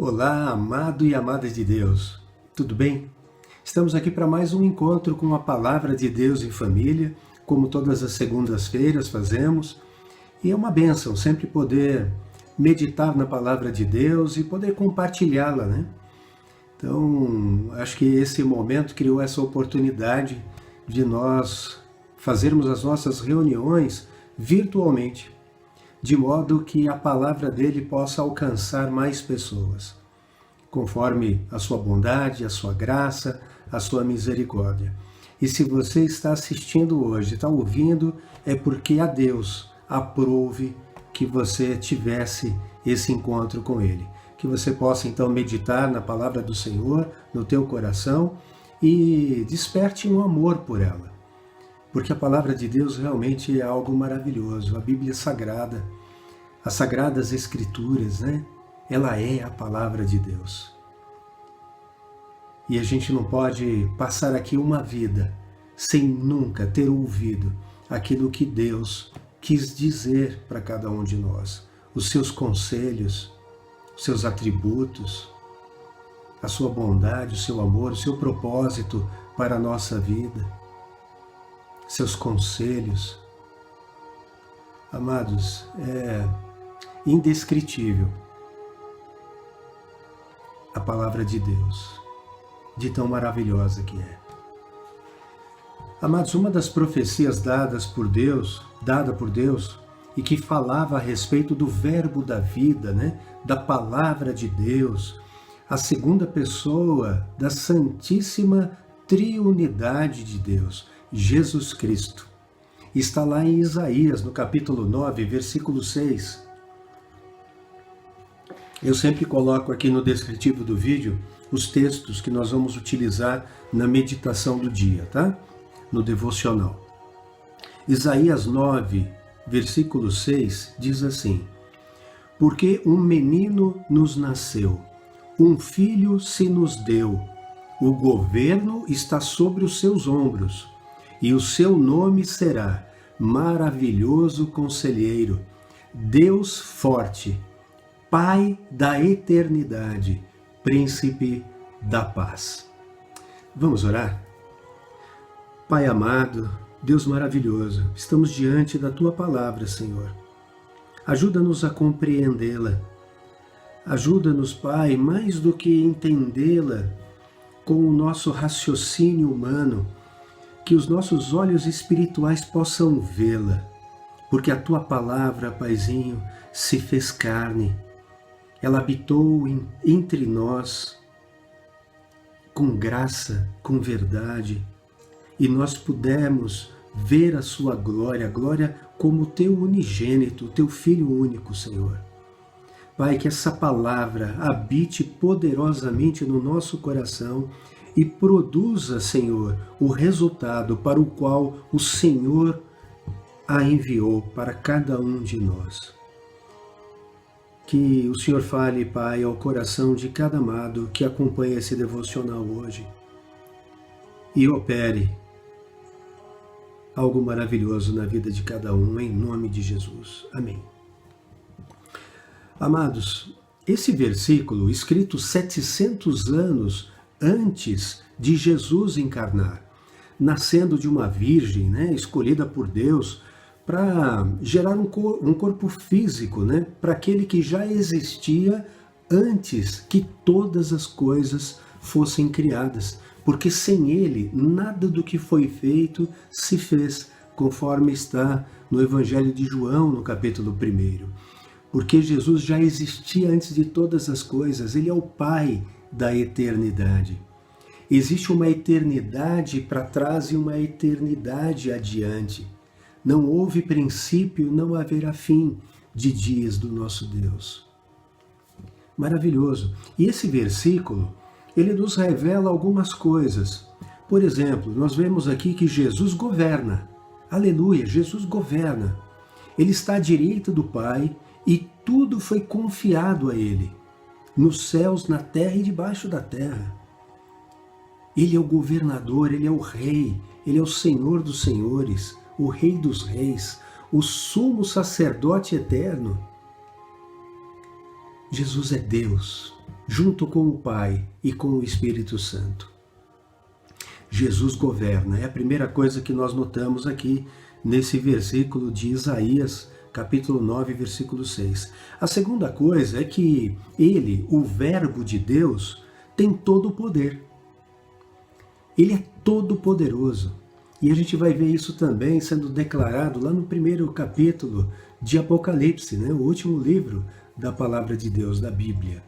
Olá, amado e amada de Deus, tudo bem? Estamos aqui para mais um encontro com a Palavra de Deus em família, como todas as segundas-feiras fazemos, e é uma bênção sempre poder meditar na Palavra de Deus e poder compartilhá-la, né? Então, acho que esse momento criou essa oportunidade de nós fazermos as nossas reuniões virtualmente, de modo que a palavra dele possa alcançar mais pessoas, conforme a sua bondade, a sua graça, a sua misericórdia. E se você está assistindo hoje, está ouvindo, é porque a Deus aprove que você tivesse esse encontro com ele. Que você possa então meditar na palavra do Senhor, no teu coração, e desperte um amor por ela. Porque a palavra de Deus realmente é algo maravilhoso. A Bíblia Sagrada, as Sagradas Escrituras, né? Ela é a palavra de Deus. E a gente não pode passar aqui uma vida sem nunca ter ouvido aquilo que Deus quis dizer para cada um de nós. Os seus conselhos, os seus atributos, a sua bondade, o seu amor, o seu propósito para a nossa vida, seus conselhos. Amados, é indescritível a palavra de Deus, de tão maravilhosa que é. Amados, uma das profecias dada por Deus, e que falava a respeito do verbo da vida, né? Da palavra de Deus, a segunda pessoa da Santíssima Triunidade de Deus, Jesus Cristo. Está lá em Isaías, no capítulo 9, versículo 6. Eu sempre coloco aqui no descritivo do vídeo os textos que nós vamos utilizar na meditação do dia, tá? No devocional. Isaías 9, versículo 6, diz assim: Porque um menino nos nasceu, um filho se nos deu, o governo está sobre os seus ombros, e o seu nome será Maravilhoso Conselheiro, Deus Forte, Pai da Eternidade, Príncipe da Paz. Vamos orar? Pai amado, Deus maravilhoso, estamos diante da Tua Palavra, Senhor. Ajuda-nos a compreendê-la. Ajuda-nos, Pai, mais do que entendê-la com o nosso raciocínio humano, que os nossos olhos espirituais possam vê-la, porque a Tua Palavra, Paizinho, se fez carne. Ela habitou entre nós com graça, com verdade, e nós pudemos ver a sua glória, a glória como Teu unigênito, Teu Filho único, Senhor. Pai, que essa palavra habite poderosamente no nosso coração e produza, Senhor, o resultado para o qual o Senhor a enviou para cada um de nós. Que o Senhor fale, Pai, ao coração de cada amado que acompanha esse devocional hoje e opere algo maravilhoso na vida de cada um, em nome de Jesus. Amém. Amados, esse versículo, escrito 700 anos antes de Jesus encarnar, nascendo de uma virgem, né, escolhida por Deus para gerar um corpo físico, né, para aquele que já existia antes que todas as coisas fossem criadas, porque sem ele nada do que foi feito se fez, conforme está no Evangelho de João, no capítulo 1. Porque Jesus já existia antes de todas as coisas, ele é o Pai da eternidade. Existe uma eternidade para trás e uma eternidade adiante. Não houve princípio, não haverá fim de dias do nosso Deus. Maravilhoso. E esse versículo, ele nos revela algumas coisas. Por exemplo, nós vemos aqui que Jesus governa. Aleluia, Jesus governa. Ele está à direita do Pai e tudo foi confiado a ele, nos céus, na terra e debaixo da terra. Ele é o governador, ele é o rei, ele é o Senhor dos senhores, o Rei dos reis, o sumo sacerdote eterno. Jesus é Deus, junto com o Pai e com o Espírito Santo. Jesus governa, é a primeira coisa que nós notamos aqui nesse versículo de Isaías, capítulo 9, versículo 6. A segunda coisa é que ele, o Verbo de Deus, tem todo o poder. Ele é todo poderoso. E a gente vai ver isso também sendo declarado lá no primeiro capítulo de Apocalipse, né? O último livro da palavra de Deus, da Bíblia.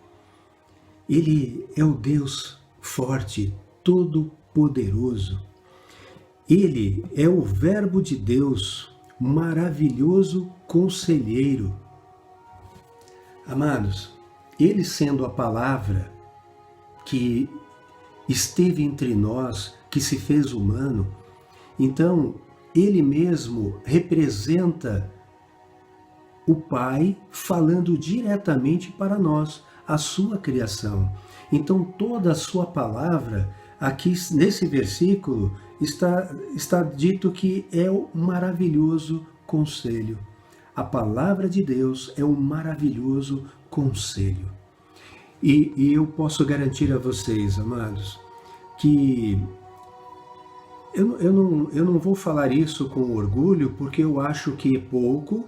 Ele é o Deus forte, todo poderoso. Ele é o Verbo de Deus, maravilhoso conselheiro. Amados, ele sendo a palavra que esteve entre nós, que se fez humano, então ele mesmo representa o Pai falando diretamente para nós, a sua criação. Então toda a sua palavra, aqui nesse versículo, está dito que é o maravilhoso conselho. A palavra de Deus é um maravilhoso conselho. E eu posso garantir a vocês, amados, que eu não vou falar isso com orgulho, porque eu acho que é pouco,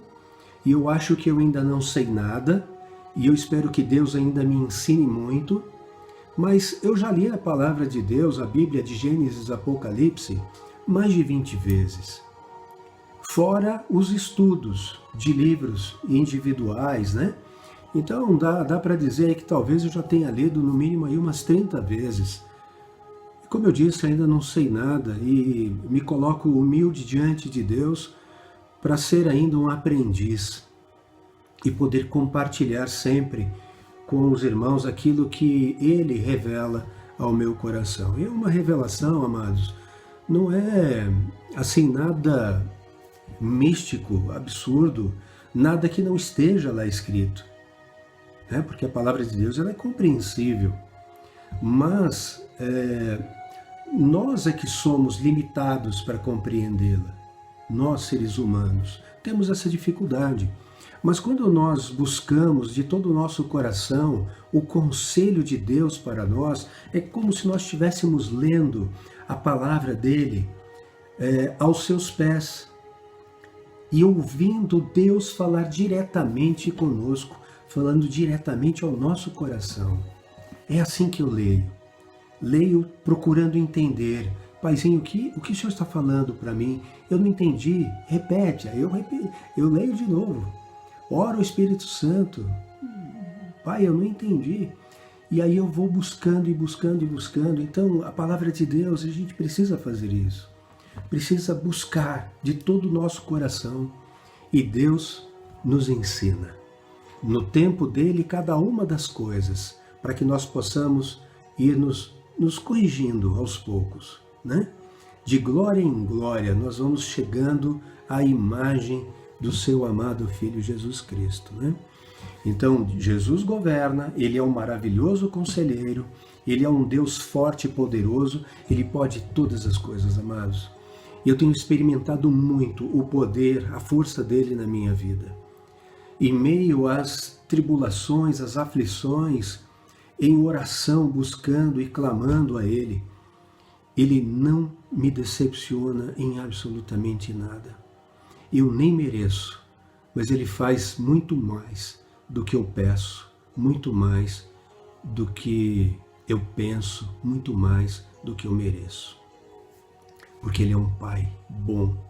e eu acho que eu ainda não sei nada, e eu espero que Deus ainda me ensine muito, mas eu já li a palavra de Deus, a Bíblia de Gênesis, Apocalipse, mais de 20 vezes. Fora os estudos de livros individuais, né? Então dá para dizer que talvez eu já tenha lido no mínimo aí umas 30 vezes. Como eu disse, ainda não sei nada e me coloco humilde diante de Deus para ser ainda um aprendiz e poder compartilhar sempre com os irmãos aquilo que Ele revela ao meu coração. E uma revelação, amados, não é assim nada místico, absurdo, nada que não esteja lá escrito. Porque a palavra de Deus ela é compreensível, mas nós é que somos limitados para compreendê-la. Nós, seres humanos, temos essa dificuldade. Mas quando nós buscamos de todo o nosso coração o conselho de Deus para nós, é como se nós estivéssemos lendo a palavra dele aos seus pés e ouvindo Deus falar diretamente conosco, falando diretamente ao nosso coração. É assim que eu leio. Leio procurando entender. Paizinho, o que o Senhor está falando para mim? Eu não entendi. Repete. Eu leio de novo. Ora o Espírito Santo. Pai, eu não entendi. E aí eu vou buscando e buscando e buscando. Então, a palavra de Deus, a gente precisa fazer isso. Precisa buscar de todo o nosso coração. E Deus nos ensina. No tempo dele, cada uma das coisas, para que nós possamos ir nos corrigindo aos poucos, né? De glória em glória, nós vamos chegando à imagem do seu amado Filho Jesus Cristo, né? Então, Jesus governa, ele é um maravilhoso conselheiro, ele é um Deus forte e poderoso, ele pode todas as coisas, amados. Eu tenho experimentado muito o poder, a força dele na minha vida. Em meio às tribulações, às aflições, em oração, buscando e clamando a Ele, Ele não me decepciona em absolutamente nada. Eu nem mereço, mas Ele faz muito mais do que eu peço, muito mais do que eu penso, muito mais do que eu mereço. Porque Ele é um Pai bom.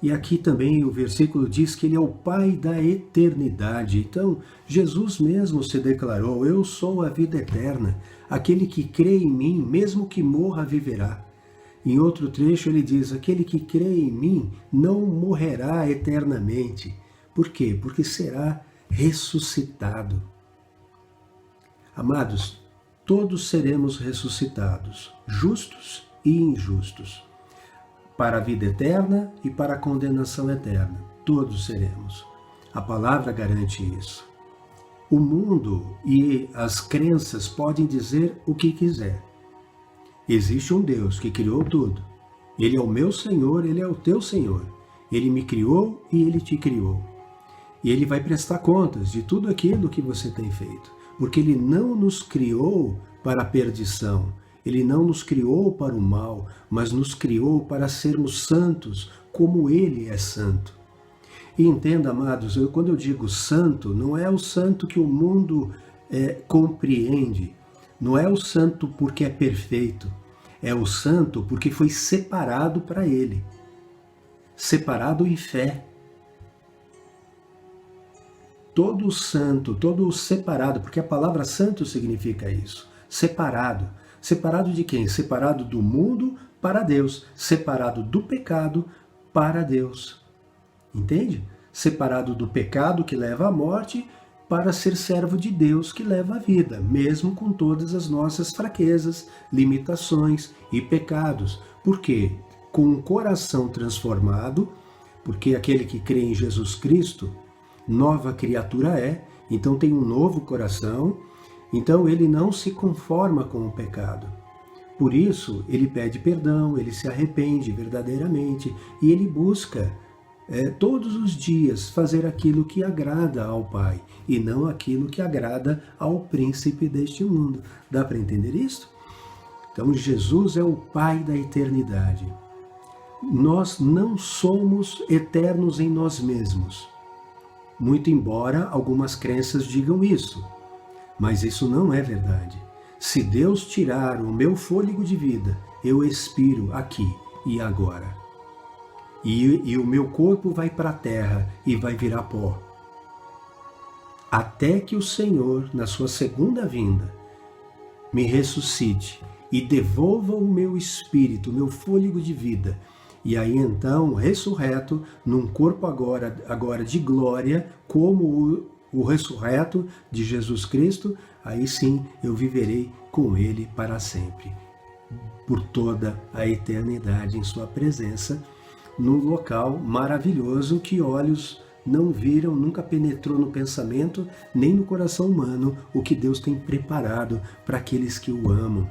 E aqui também o versículo diz que Ele é o Pai da eternidade. Então, Jesus mesmo se declarou, eu sou a vida eterna. Aquele que crê em mim, mesmo que morra, viverá. Em outro trecho ele diz, aquele que crê em mim não morrerá eternamente. Por quê? Porque será ressuscitado. Amados, todos seremos ressuscitados, justos e injustos. Para a vida eterna e para a condenação eterna. Todos seremos. A palavra garante isso. O mundo e as crenças podem dizer o que quiser. Existe um Deus que criou tudo. Ele é o meu Senhor, Ele é o teu Senhor. Ele me criou e Ele te criou. E Ele vai prestar contas de tudo aquilo que você tem feito. porque Ele não nos criou para a perdição, Ele não nos criou para o mal, mas nos criou para sermos santos, como Ele é santo. E entenda, amados, quando eu digo santo, não é o santo que o mundo compreende, não é o santo porque é perfeito, é o santo porque foi separado para Ele, separado em fé. Todo santo, todo separado, porque a palavra santo significa isso, separado. Separado de quem? Separado do mundo para Deus, separado do pecado para Deus. Entende? Separado do pecado que leva à morte para ser servo de Deus que leva à vida, mesmo com todas as nossas fraquezas, limitações e pecados. Por quê? Com um coração transformado, porque aquele que crê em Jesus Cristo, nova criatura é, então tem um novo coração, então ele não se conforma com o pecado. Por isso, ele pede perdão, ele se arrepende verdadeiramente e ele busca todos os dias fazer aquilo que agrada ao Pai e não aquilo que agrada ao príncipe deste mundo. Dá para entender isso? Então, Jesus é o Pai da eternidade. Nós não somos eternos em nós mesmos. Muito embora algumas crenças digam isso, mas isso não é verdade. Se Deus tirar o meu fôlego de vida, eu expiro aqui e agora. E o meu corpo vai para a terra e vai virar pó. Até que o Senhor, na sua segunda vinda, me ressuscite e devolva o meu espírito, o meu fôlego de vida. E aí então, ressurreto, num corpo agora de glória, como o ressurreto de Jesus Cristo, aí sim eu viverei com Ele para sempre, por toda a eternidade em sua presença, num local maravilhoso que olhos não viram, nunca penetrou no pensamento, nem no coração humano, o que Deus tem preparado para aqueles que o amam,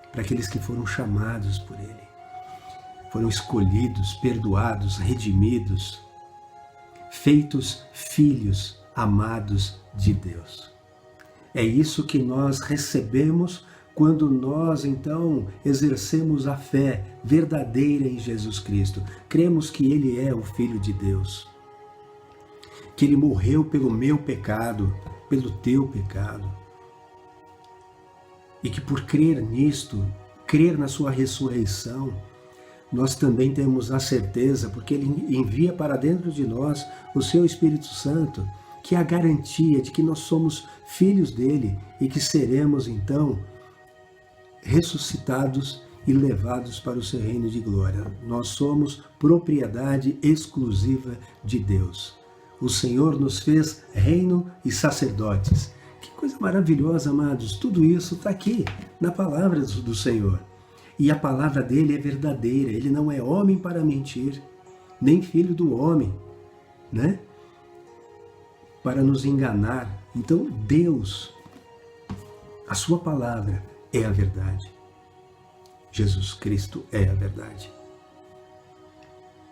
para aqueles que foram chamados por Ele. Foram escolhidos, perdoados, redimidos, feitos filhos amados de Deus. É isso que nós recebemos quando nós, então, exercemos a fé verdadeira em Jesus Cristo. Cremos que Ele é o Filho de Deus, que Ele morreu pelo meu pecado, pelo teu pecado, e que por crer nisto, crer na sua ressurreição, nós também temos a certeza, porque Ele envia para dentro de nós o seu Espírito Santo, que é a garantia de que nós somos filhos dele e que seremos, então, ressuscitados e levados para o seu reino de glória. Nós somos propriedade exclusiva de Deus. O Senhor nos fez reino e sacerdotes. Que coisa maravilhosa, amados. Tudo isso está aqui na palavra do Senhor. E a palavra dele é verdadeira. Ele não é homem para mentir, nem filho do homem, né? Para nos enganar. Então, Deus, a sua palavra é a verdade. Jesus Cristo é a verdade.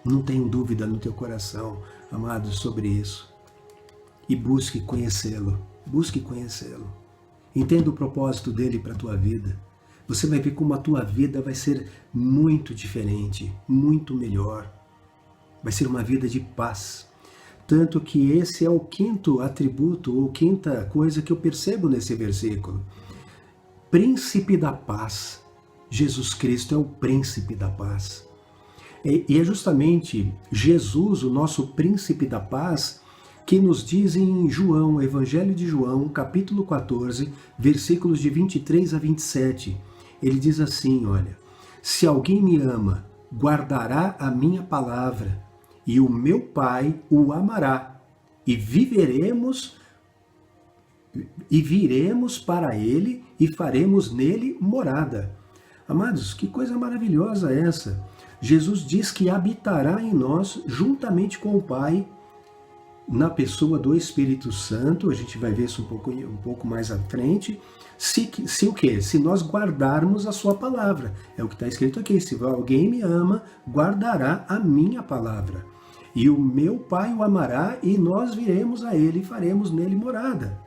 Não tenha dúvida no teu coração, amado, sobre isso. E busque conhecê-lo. Busque conhecê-lo. Entenda o propósito dele para a tua vida. Você vai ver como a tua vida vai ser muito diferente, muito melhor. Vai ser uma vida de paz. Tanto que esse é o quinto atributo, ou quinta coisa que eu percebo nesse versículo. Príncipe da paz. Jesus Cristo é o príncipe da paz. E é justamente Jesus, o nosso príncipe da paz, que nos diz em João, Evangelho de João, capítulo 14, versículos de 23 a 27. Ele diz assim, olha, se alguém me ama, guardará a minha palavra, e o meu Pai o amará, e viremos para ele e faremos nele morada. Amados, que coisa maravilhosa é essa? Jesus diz que habitará em nós juntamente com o Pai, na pessoa do Espírito Santo. A gente vai ver isso um pouco mais à frente. Se o quê? Se nós guardarmos a sua palavra. É o que está escrito aqui. Se alguém me ama, guardará a minha palavra. E o meu Pai o amará, e nós viremos a ele e faremos nele morada.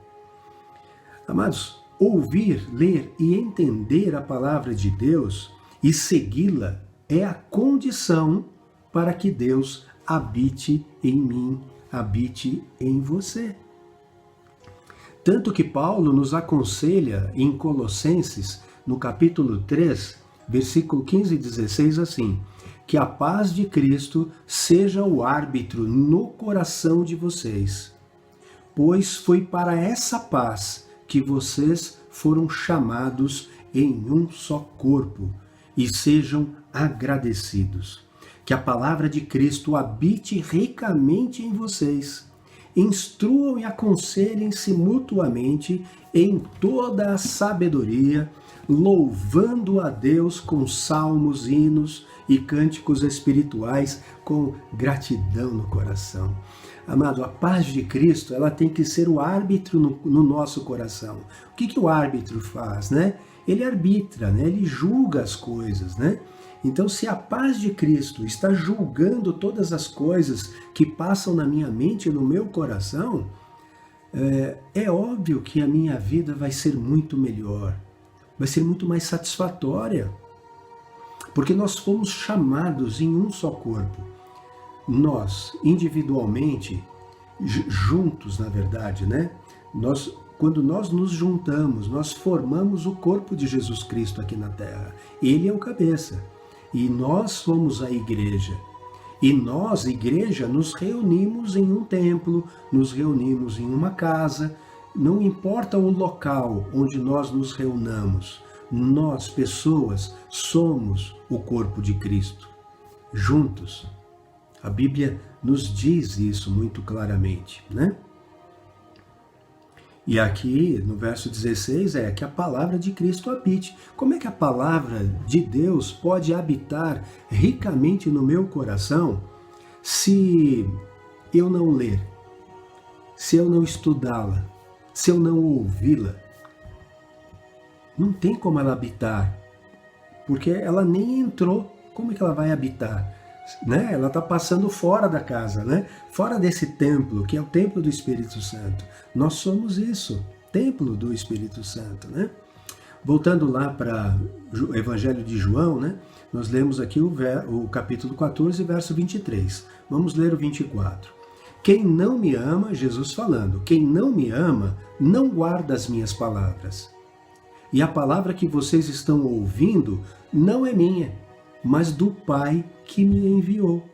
Amados, ouvir, ler e entender a palavra de Deus e segui-la é a condição para que Deus habite em mim, habite em você. Tanto que Paulo nos aconselha em Colossenses, no capítulo 3, versículo 15 e 16, assim: que a paz de Cristo seja o árbitro no coração de vocês, pois foi para essa paz que vocês foram chamados em um só corpo, e sejam agradecidos. Que a palavra de Cristo habite ricamente em vocês. Instruam e aconselhem-se mutuamente em toda a sabedoria, louvando a Deus com salmos, hinos e cânticos espirituais, com gratidão no coração. Amado, a paz de Cristo, ela tem que ser o árbitro no nosso coração. O que o árbitro faz, né? Ele arbitra, né? Ele julga as coisas, né? Então, se a paz de Cristo está julgando todas as coisas que passam na minha mente e no meu coração, é óbvio que a minha vida vai ser muito melhor, vai ser muito mais satisfatória, porque nós fomos chamados em um só corpo. Nós, individualmente, juntos, na verdade, né? Quando nós nos juntamos, nós formamos o corpo de Jesus Cristo aqui na Terra. Ele é o cabeça. E nós somos a igreja. E nós, igreja, nos reunimos em um templo, nos reunimos em uma casa. Não importa o local onde nós nos reunamos. Nós, pessoas, somos o corpo de Cristo. Juntos. A Bíblia nos diz isso muito claramente, né? E aqui, no verso 16, é que a palavra de Cristo habite. Como é que a palavra de Deus pode habitar ricamente no meu coração se eu não ler, se eu não estudá-la, se eu não ouvi-la? Não tem como ela habitar, porque ela nem entrou. Como é que ela vai habitar? Né? Ela está passando fora da casa, né? Fora desse templo, que é o templo do Espírito Santo. Nós somos isso, templo do Espírito Santo, né? Voltando lá para o Evangelho de João, né? Nós lemos aqui o capítulo 14, verso 23. Vamos ler o 24. Quem não me ama, Jesus falando, quem não me ama, não guarda as minhas palavras. E a palavra que vocês estão ouvindo não é minha, mas do Pai que me enviou.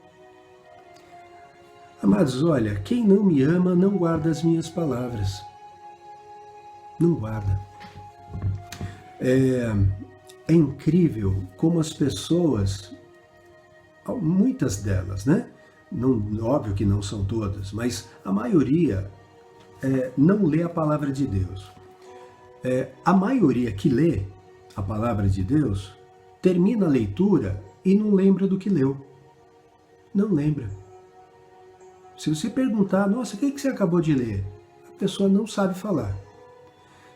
Amados, olha, quem não me ama não guarda as minhas palavras. Não guarda. É incrível como as pessoas, muitas delas, né? Não, óbvio que não são todas, mas a maioria não lê a palavra de Deus. A maioria que lê a palavra de Deus termina a leitura e não lembra do que leu. Não lembra. Se você perguntar, nossa, o que você acabou de ler? A pessoa não sabe falar.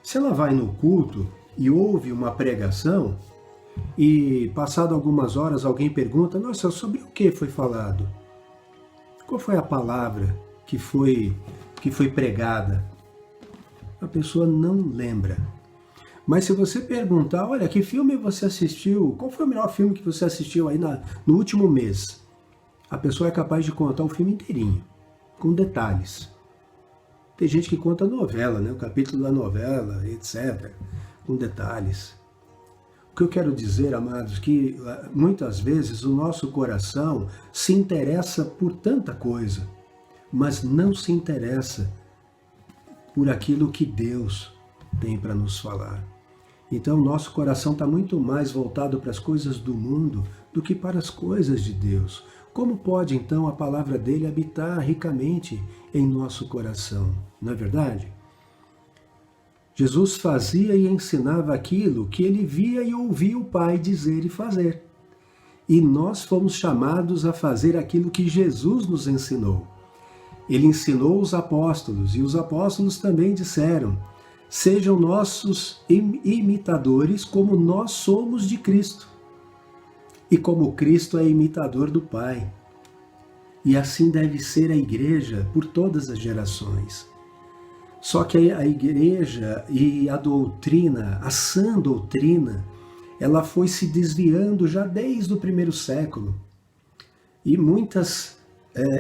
Se ela vai no culto e ouve uma pregação e, passado algumas horas, alguém pergunta, nossa, sobre o que foi falado? Qual foi a palavra que foi pregada? A pessoa não lembra. Mas se você perguntar, olha, que filme você assistiu? Qual foi o melhor filme que você assistiu aí no último mês? A pessoa é capaz de contar o filme inteirinho, com detalhes. Tem gente que conta a novela, né? O capítulo da novela, etc., com detalhes. O que eu quero dizer, amados, que muitas vezes o nosso coração se interessa por tanta coisa, mas não se interessa por aquilo que Deus tem para nos falar. Então, nosso coração está muito mais voltado para as coisas do mundo do que para as coisas de Deus. Como pode, então, a palavra dele habitar ricamente em nosso coração? Não é verdade? Jesus fazia e ensinava aquilo que ele via e ouvia o Pai dizer e fazer. E nós fomos chamados a fazer aquilo que Jesus nos ensinou. Ele ensinou os apóstolos, e os apóstolos também disseram: sejam nossos imitadores como nós somos de Cristo. E como Cristo é imitador do Pai. E assim deve ser a igreja por todas as gerações. Só que a igreja e a doutrina, a sã doutrina, ela foi se desviando já desde o primeiro século. E muitas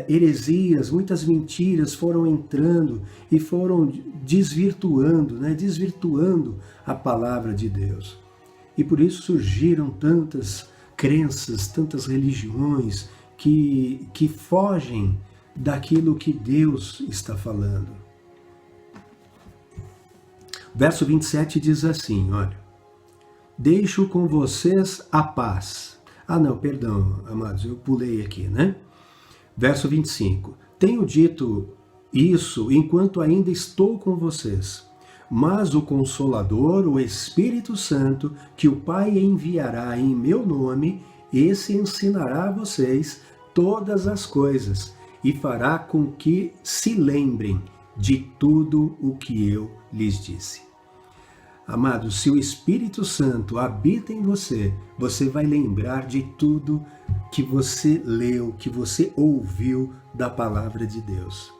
heresias, muitas mentiras foram entrando e foram desvirtuando, desvirtuando a palavra de Deus. E por isso surgiram tantas crenças, tantas religiões que fogem daquilo que Deus está falando. Verso 27 diz assim, olha: deixo com vocês a paz. Ah não, perdão, amados, eu pulei aqui, né? Verso 25. Tenho dito isso enquanto ainda estou com vocês. Mas o Consolador, o Espírito Santo, que o Pai enviará em meu nome, esse ensinará a vocês todas as coisas e fará com que se lembrem de tudo o que eu lhes disse. Amados, se o Espírito Santo habita em você, você vai lembrar de tudo que você leu, que você ouviu da palavra de Deus.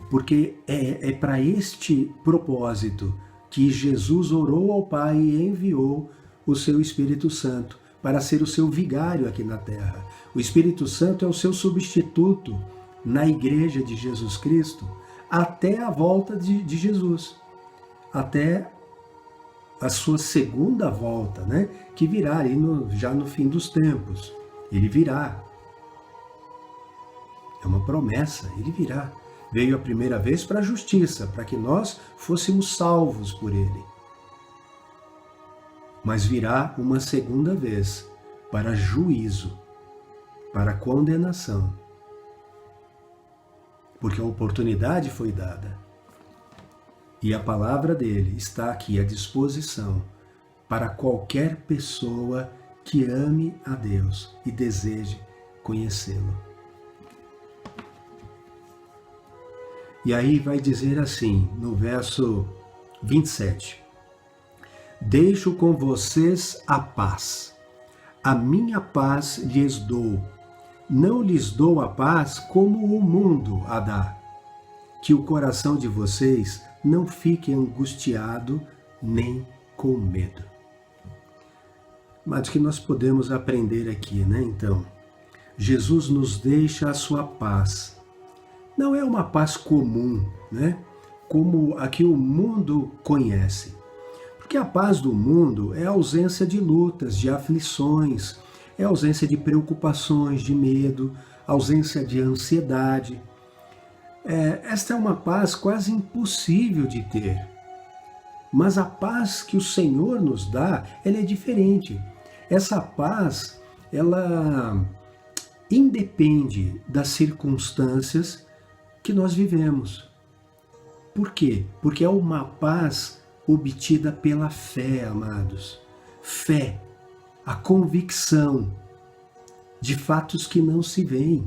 Porque é para este propósito que Jesus orou ao Pai e enviou o seu Espírito Santo para ser o seu vigário aqui na terra. O Espírito Santo é o seu substituto na igreja de Jesus Cristo até a volta de Jesus, até a sua segunda volta, né? Que virá aí já no fim dos tempos. Ele virá. É uma promessa, ele virá. Veio a primeira vez para a justiça, para que nós fôssemos salvos por ele. Mas virá uma segunda vez para juízo, para condenação. Porque a oportunidade foi dada. E a palavra dele está aqui à disposição para qualquer pessoa que ame a Deus e deseje conhecê-lo. E aí vai dizer assim, no verso 27. Deixo com vocês a paz. A minha paz lhes dou. Não lhes dou a paz como o mundo a dá. Que o coração de vocês não fique angustiado nem com medo. Mas o que nós podemos aprender aqui, né? Então, Jesus nos deixa a sua paz. Não é uma paz comum, né? Como a que o mundo conhece. Porque a paz do mundo é a ausência de lutas, de aflições, é a ausência de preocupações, de medo, ausência de ansiedade. Esta é uma paz quase impossível de ter. Mas a paz que o Senhor nos dá, ela é diferente. Essa paz, ela independe das circunstâncias que nós vivemos. Por quê? Porque é uma paz obtida pela fé, amados. Fé, a convicção de fatos que não se veem.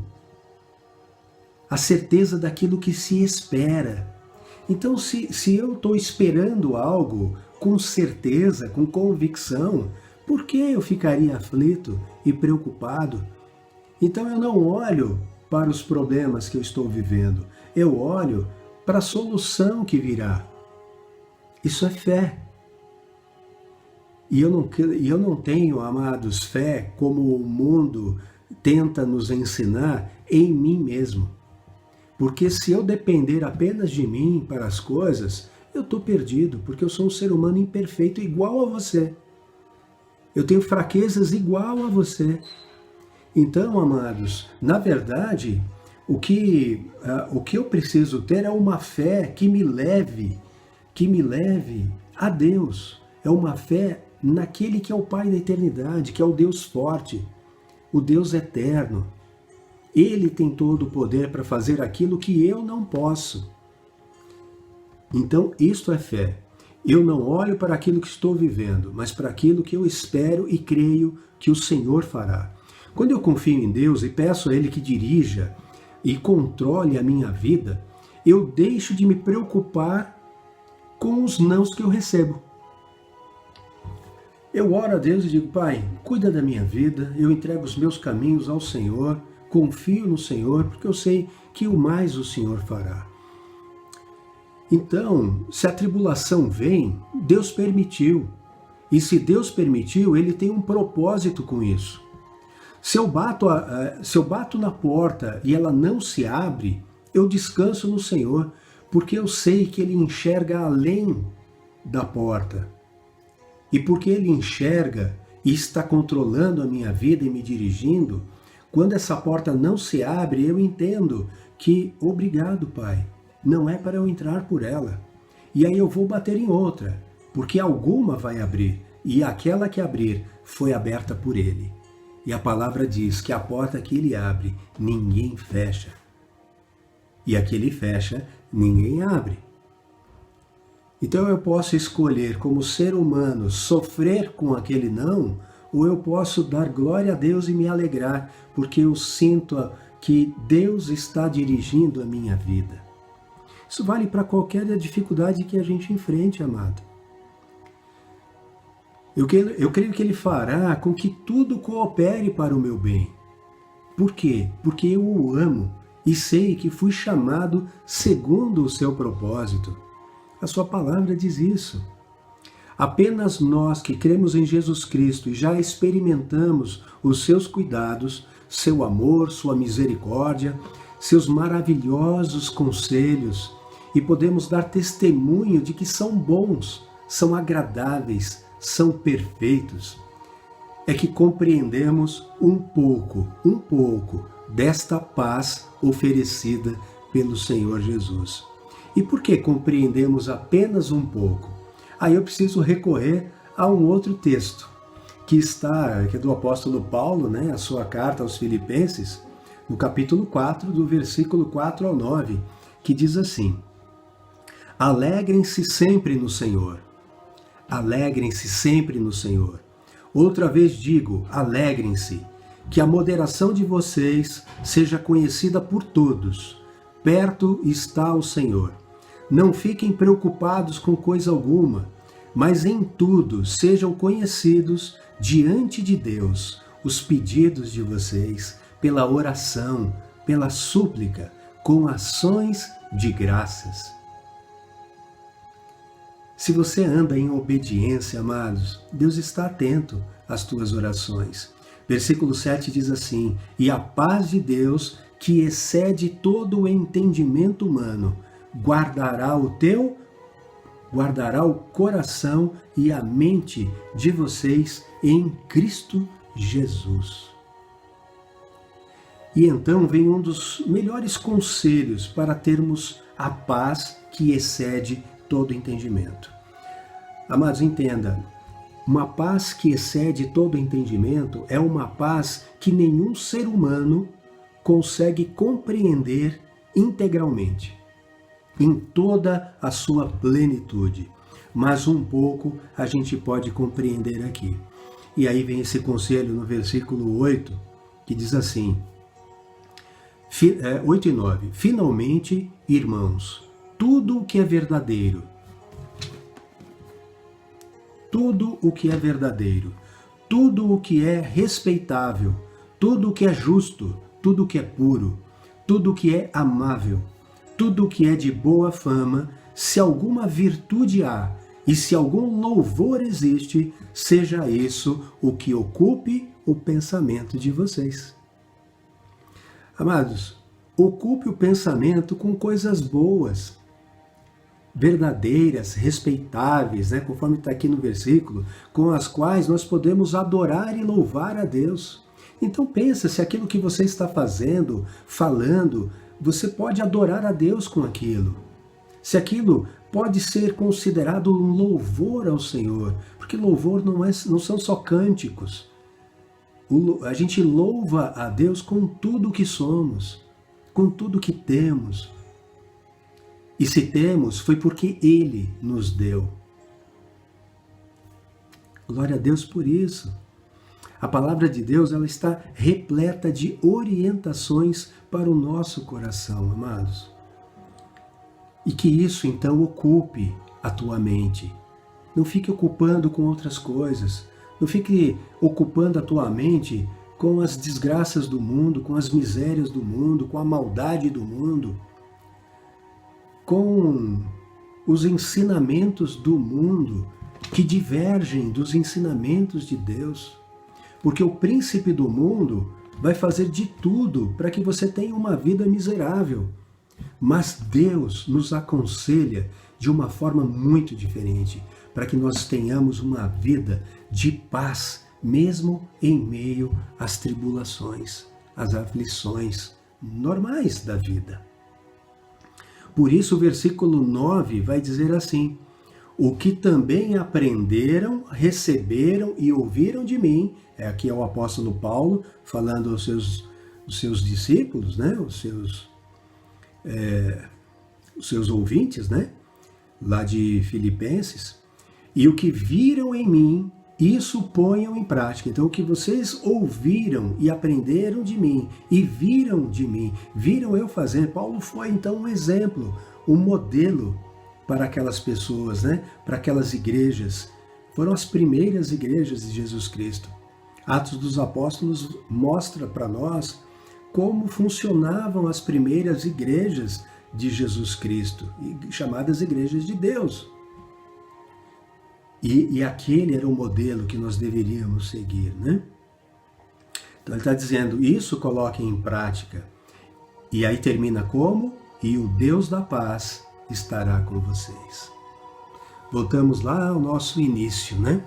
A certeza daquilo que se espera. Então, se eu estou esperando algo com certeza, com convicção, por que eu ficaria aflito e preocupado? Então, eu não olho para os problemas que eu estou vivendo. Eu olho para a solução que virá. Isso é fé. E eu não tenho, amados, fé como o mundo tenta nos ensinar em mim mesmo. Porque se eu depender apenas de mim para as coisas, eu estou perdido, porque eu sou um ser humano imperfeito igual a você. Eu tenho fraquezas igual a você. Então, amados, na verdade, o que eu preciso ter é uma fé que me leve a Deus. É uma fé naquele que é o Pai da eternidade, que é o Deus forte, o Deus eterno. Ele tem todo o poder para fazer aquilo que eu não posso. Então, isto é fé. Eu não olho para aquilo que estou vivendo, mas para aquilo que eu espero e creio que o Senhor fará. Quando eu confio em Deus e peço a Ele que dirija e controle a minha vida, eu deixo de me preocupar com os nãos que eu recebo. Eu oro a Deus e digo: Pai, cuida da minha vida, eu entrego os meus caminhos ao Senhor, confio no Senhor, porque eu sei que o mais o Senhor fará. Então, se a tribulação vem, Deus permitiu. E se Deus permitiu, Ele tem um propósito com isso. Se eu bato na porta e ela não se abre, eu descanso no Senhor, porque eu sei que Ele enxerga além da porta. E porque Ele enxerga e está controlando a minha vida e me dirigindo, quando essa porta não se abre, eu entendo que, obrigado, Pai, não é para eu entrar por ela. E aí eu vou bater em outra, porque alguma vai abrir, e aquela que abrir foi aberta por Ele. E a palavra diz que a porta que Ele abre, ninguém fecha. E a que Ele fecha, ninguém abre. Então eu posso escolher como ser humano sofrer com aquele não, ou eu posso dar glória a Deus e me alegrar, porque eu sinto que Deus está dirigindo a minha vida. Isso vale para qualquer dificuldade que a gente enfrente, amado. Eu creio que Ele fará com que tudo coopere para o meu bem. Por quê? Porque eu o amo e sei que fui chamado segundo o seu propósito. A sua palavra diz isso. Apenas nós que cremos em Jesus Cristo e já experimentamos os seus cuidados, seu amor, sua misericórdia, seus maravilhosos conselhos, e podemos dar testemunho de que são bons, são agradáveis, são perfeitos, é que compreendemos um pouco desta paz oferecida pelo Senhor Jesus. E por que compreendemos apenas um pouco? Aí eu preciso recorrer a um outro texto, que é do apóstolo Paulo, né, a sua carta aos Filipenses, no capítulo 4, do versículo 4 ao 9, que diz assim: Alegrem-se sempre no Senhor. Alegrem-se sempre no Senhor. Outra vez digo, alegrem-se, que a moderação de vocês seja conhecida por todos. Perto está o Senhor. Não fiquem preocupados com coisa alguma, mas em tudo sejam conhecidos diante de Deus os pedidos de vocês pela oração, pela súplica, com ações de graças. Se você anda em obediência, amados, Deus está atento às tuas orações. Versículo 7 diz assim: E a paz de Deus, que excede todo o entendimento humano, guardará o coração e a mente de vocês em Cristo Jesus. E então vem um dos melhores conselhos para termos a paz que excede todo entendimento. Amados, entenda, uma paz que excede todo entendimento é uma paz que nenhum ser humano consegue compreender integralmente, em toda a sua plenitude. Mas um pouco a gente pode compreender aqui. E aí vem esse conselho no versículo 8, que diz assim, 8 e 9, Finalmente, irmãos, tudo o que é verdadeiro, tudo o que é verdadeiro, tudo o que é respeitável, tudo o que é justo, tudo o que é puro, tudo o que é amável, tudo o que é de boa fama, se alguma virtude há e se algum louvor existe, seja isso o que ocupe o pensamento de vocês. Amados, ocupe o pensamento com coisas boas, verdadeiras, respeitáveis, né, conforme está aqui no versículo, com as quais nós podemos adorar e louvar a Deus. Então pensa se aquilo que você está fazendo, falando, você pode adorar a Deus com aquilo. Se aquilo pode ser considerado um louvor ao Senhor, porque louvor não são só cânticos. A gente louva a Deus com tudo que somos, com tudo que temos. E se temos, foi porque Ele nos deu. Glória a Deus por isso. A palavra de Deus, ela está repleta de orientações para o nosso coração, amados. E que isso, então, ocupe a tua mente. Não fique ocupando com outras coisas. Não fique ocupando a tua mente com as desgraças do mundo, com as misérias do mundo, com a maldade do mundo, com os ensinamentos do mundo que divergem dos ensinamentos de Deus. Porque o príncipe do mundo vai fazer de tudo para que você tenha uma vida miserável. Mas Deus nos aconselha de uma forma muito diferente, para que nós tenhamos uma vida de paz, mesmo em meio às tribulações, às aflições normais da vida. Por isso o versículo 9 vai dizer assim: o que também aprenderam, receberam e ouviram de mim, aqui é o apóstolo Paulo falando aos seus discípulos, né? os seus ouvintes, né? Lá de Filipenses, e o que viram em mim, isso ponham em prática. Então, o que vocês ouviram e aprenderam de mim, e viram de mim, viram eu fazer, Paulo foi então um exemplo, um modelo para aquelas pessoas, né? Para aquelas igrejas. Foram as primeiras igrejas de Jesus Cristo. Atos dos Apóstolos mostra para nós como funcionavam as primeiras igrejas de Jesus Cristo, chamadas igrejas de Deus. E aquele era o modelo que nós deveríamos seguir, né? Então ele está dizendo, isso coloquem em prática. E aí termina como? E o Deus da paz estará com vocês. Voltamos lá ao nosso início, né?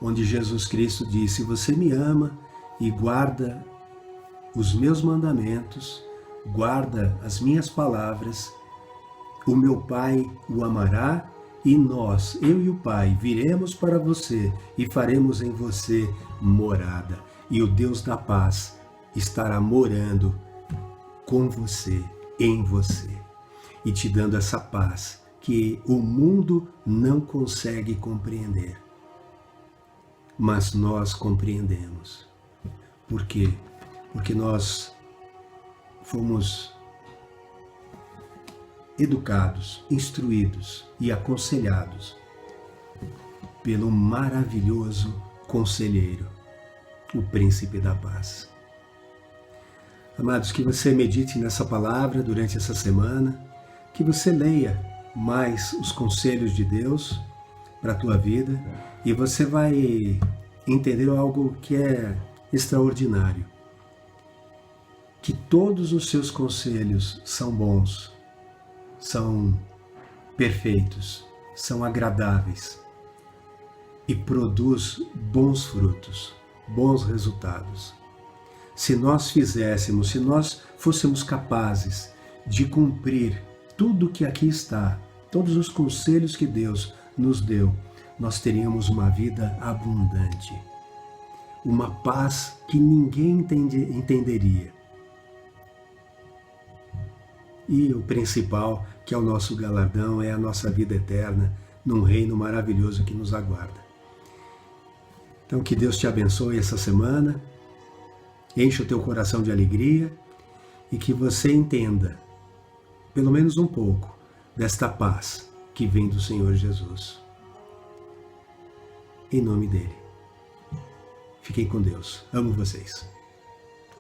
Onde Jesus Cristo disse, você me ama e guarda os meus mandamentos, guarda as minhas palavras, o meu Pai o amará e nós, eu e o Pai, viremos para você e faremos em você morada. E o Deus da paz estará morando com você, em você, e te dando essa paz que o mundo não consegue compreender. Mas nós compreendemos. Por quê? Porque nós fomos educados, instruídos e aconselhados pelo maravilhoso conselheiro, o Príncipe da Paz. Amados, que você medite nessa palavra durante essa semana, que você leia mais os conselhos de Deus para a tua vida e você vai entender algo que é extraordinário. Que todos os seus conselhos são bons, são perfeitos, são agradáveis e produz bons frutos, bons resultados. Se nós fizéssemos, se nós fôssemos capazes de cumprir tudo que aqui está, todos os conselhos que Deus nos deu, nós teríamos uma vida abundante, uma paz que ninguém entenderia. E o principal, que é o nosso galardão, é a nossa vida eterna, num reino maravilhoso que nos aguarda. Então que Deus te abençoe essa semana, enche o teu coração de alegria e que você entenda, pelo menos um pouco, desta paz que vem do Senhor Jesus. Em nome dele. Fiquem com Deus. Amo vocês.